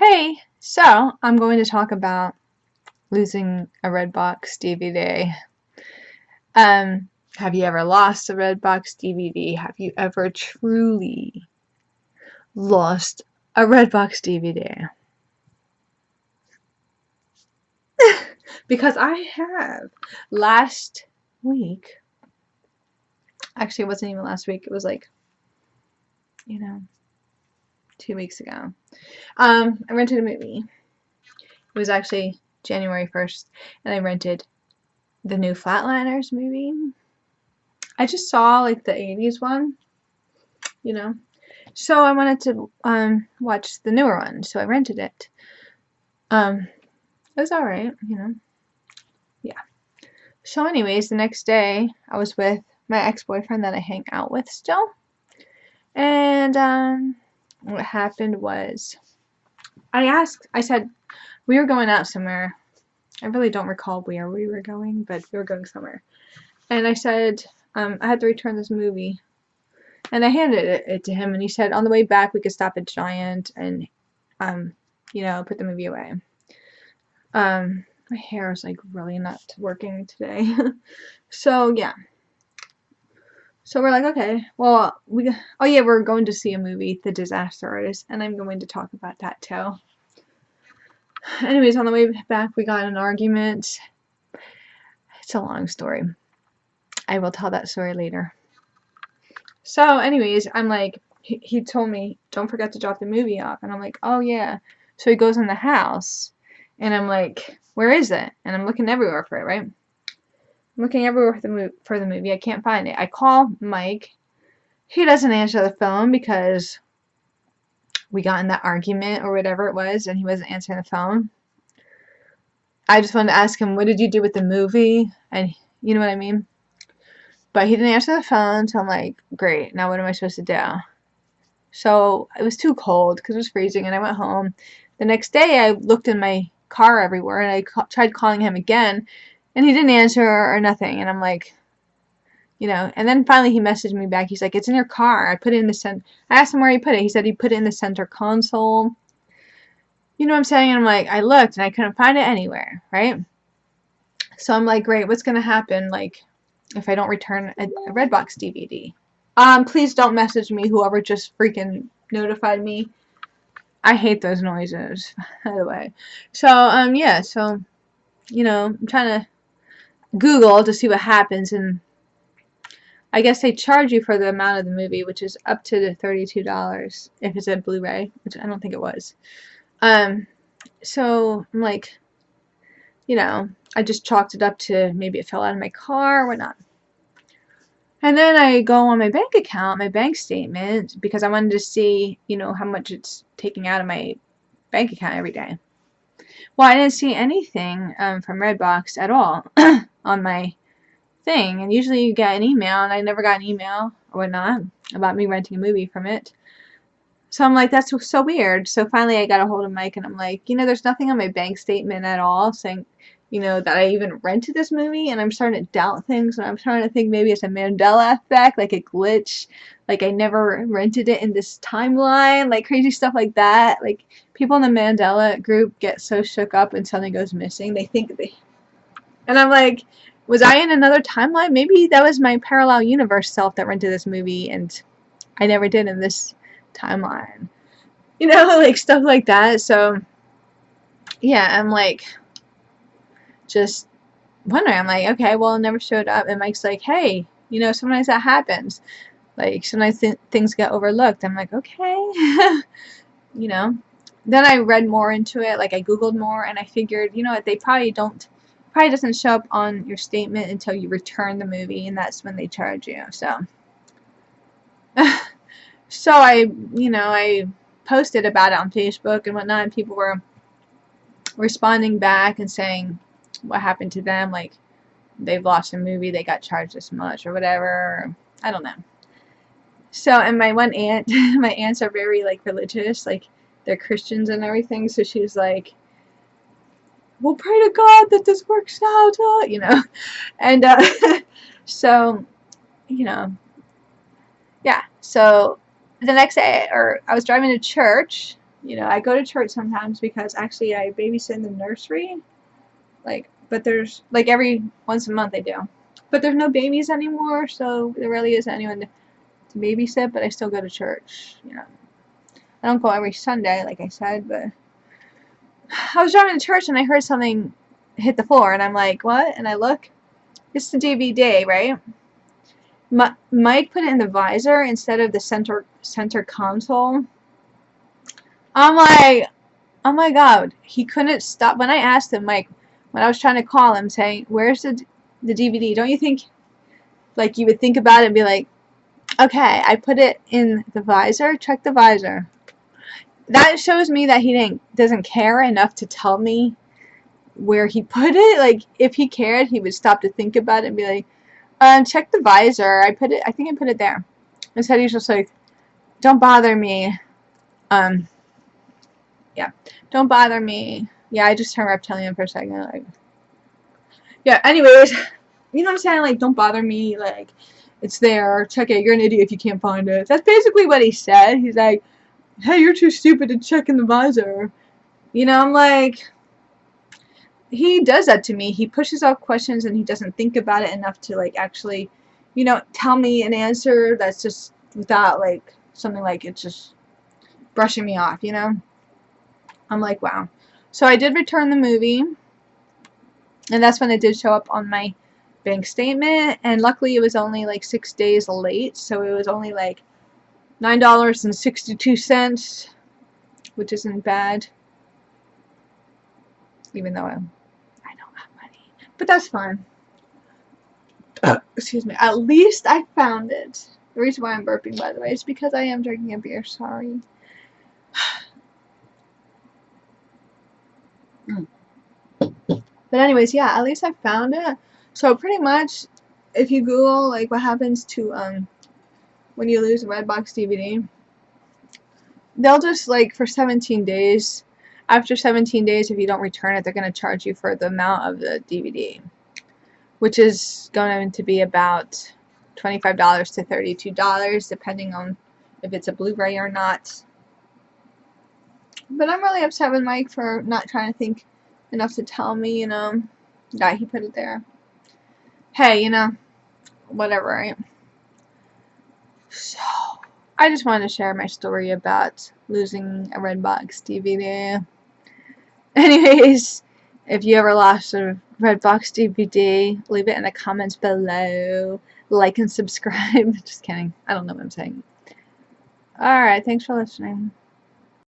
Hey, so I'm going to talk about losing a Redbox DVD. Have you ever lost a Redbox DVD? Have you ever truly lost a Redbox DVD? Because I have. Last week, actually, it wasn't even last week, it was like, you know, 2 weeks ago. I rented a movie. It was actually January 1st, and I rented the new Flatliners movie. I just saw like the 80s one, you know. So I wanted to watch the newer one, so I rented it. It was alright, you know. Yeah. So anyways, the next day I was with my ex-boyfriend that I hang out with still. And what happened was I said we were going out somewhere. I really don't recall where we were going, but we were going somewhere. And I said I had to return this movie. And I handed it to him, and he said on the way back we could stop at Giant and, put the movie away. My hair is like really not working today. So yeah. So we're like, okay, well, we're going to see a movie, The Disaster Artist, and I'm going to talk about that too. Anyways, on the way back we got in an argument. It's a long story. I will tell that story later. So anyways, I'm like, he told me, don't forget to drop the movie off. And I'm like, oh yeah. So he goes in the house. And I'm like, where is it? And I'm looking everywhere for it, right? I'm looking everywhere for the movie. I can't find it. I call Mike. He doesn't answer the phone because we got in that argument or whatever it was. And he wasn't answering the phone. I just wanted to ask him, what did you do with the movie? And you know what I mean? But he didn't answer the phone, so I'm like, great, now what am I supposed to do? So it was too cold because it was freezing, and I went home. The next day, I looked in my car everywhere, and I tried calling him again, and he didn't answer or nothing. And I'm like, and then finally he messaged me back. He's like, it's in your car. I put it in the center. I asked him where he put it. He said he put it in the center console. You know what I'm saying? And I'm like, I looked, and I couldn't find it anywhere, right? So I'm like, great, what's going to happen, like, if I don't return a Redbox DVD? Please don't message me, whoever just freaking notified me. I hate those noises, by the way. So, yeah, so, I'm trying to Google to see what happens, and I guess they charge you for the amount of the movie, which is up to the $32 if it's a Blu-ray, which I don't think it was. So I'm like, I just chalked it up to maybe it fell out of my car or whatnot. And then I go on my bank account, my bank statement, because I wanted to see, how much it's taking out of my bank account every day. Well, I didn't see anything from Redbox at all on my thing. And usually you get an email, and I never got an email or whatnot about me renting a movie from it. So I'm like, that's so weird. So finally I got a hold of Mike, and I'm like, there's nothing on my bank statement at all saying, that I even rented this movie, and I'm starting to doubt things, and I'm starting to think maybe it's a Mandela effect, like a glitch, like I never rented it in this timeline, like crazy stuff like that. Like, people in the Mandela group get so shook up when something goes missing. They think and I'm like, was I in another timeline? Maybe that was my parallel universe self that rented this movie, and I never did in this timeline. Like stuff like that. So, yeah, I'm like, just wondering. I'm like, okay, well, it never showed up. And Mike's like, hey, sometimes that happens. Like, sometimes things get overlooked. I'm like, okay. Then I read more into it. Like, I Googled more, and I figured, they probably doesn't show up on your statement until you return the movie, and that's when they charge you. So, so I posted about it on Facebook and whatnot, and people were responding back and saying what happened to them, like they've lost a movie, they got charged this much or whatever. I don't know. So, and my one aunt, my aunts are very like religious, like they're Christians and everything. So she's like, "Well, pray to God that this works out," and so, yeah. So the next day, I was driving to church, You know, I go to church sometimes because actually I babysit in the nursery. Like, but there's, like, every once a month I do. But there's no babies anymore, so there really isn't anyone to babysit, but I still go to church, you know. I don't go every Sunday, like I said, but I was driving to church and I heard something hit the floor, and I'm like, what? And I look, it's the DVD, right? Mike put it in the visor instead of the center console. I'm like, oh my god, he couldn't stop. When I asked him, Mike, when I was trying to call him, saying, where's the DVD? Don't you think, like, you would think about it and be like, okay, I put it in the visor. Check the visor. That shows me that he doesn't care enough to tell me where he put it. Like, if he cared, he would stop to think about it and be like, check the visor. I think I put it there. Instead, he's just like, don't bother me. Yeah, don't bother me. Yeah, I just turned reptilian for a second. Like, yeah. Anyways, you know what I'm saying? Like, don't bother me. Like, it's there. Check it. You're an idiot if you can't find it. That's basically what he said. He's like, hey, you're too stupid to check in the visor. You know, I'm like, he does that to me. He pushes off questions and he doesn't think about it enough to, like, actually, you know, tell me an answer that's just without, like, something like it's just brushing me off, you know? I'm like, wow. So I did return the movie, and that's when it did show up on my bank statement, and luckily it was only like 6 days late, so it was only like $9.62, which isn't bad, even though I don't have money, but that's fine. Excuse me. At least I found it. The reason why I'm burping, by the way, is because I am drinking a beer. Sorry. But anyways, yeah, at least I found it. So pretty much, if you Google, like, what happens to when you lose a Redbox DVD, they'll just, like, for 17 days, after 17 days, if you don't return it, they're going to charge you for the amount of the DVD, which is going to be about $25 to $32, depending on if it's a Blu-ray or not. But I'm really upset with Mike for not trying to think enough to tell me, you know, that he put it there. Hey, you know, whatever, right? So, I just wanted to share my story about losing a Redbox DVD. Anyways, if you ever lost a Redbox DVD, leave it in the comments below. Like and subscribe. Just kidding. I don't know what I'm saying. Alright, thanks for listening.